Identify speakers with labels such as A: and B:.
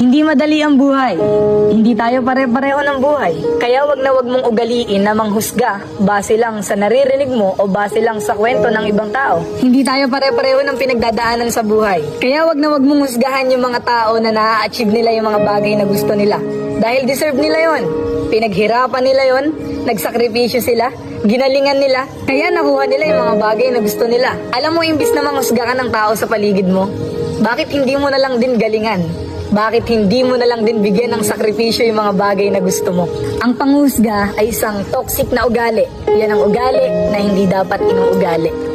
A: Hindi madali ang buhay. Hindi tayo pare-pareho ng buhay. Kaya wag na wag mong ugaliin na manghusga base lang sa naririnig mo o base lang sa kwento ng ibang tao. Hindi tayo pare-pareho ng pinagdadaanan sa buhay. Kaya wag na wag mong husgahan yung mga tao na na-achieve nila yung mga bagay na gusto nila. Dahil deserve nila yon. Pinaghirapan nila yon, nagsakripisyo sila, ginalingan nila, kaya nakuha nila yung mga bagay na gusto nila. Alam mo, imbis na manghusga ka ng tao sa paligid mo, bakit hindi mo na lang din galingan? Bakit hindi mo na lang din bigyan ng sakripisyo yung mga bagay na gusto mo? Ang panghusga ay isang toxic na ugali. Yan ang ugali na hindi dapat inuugali.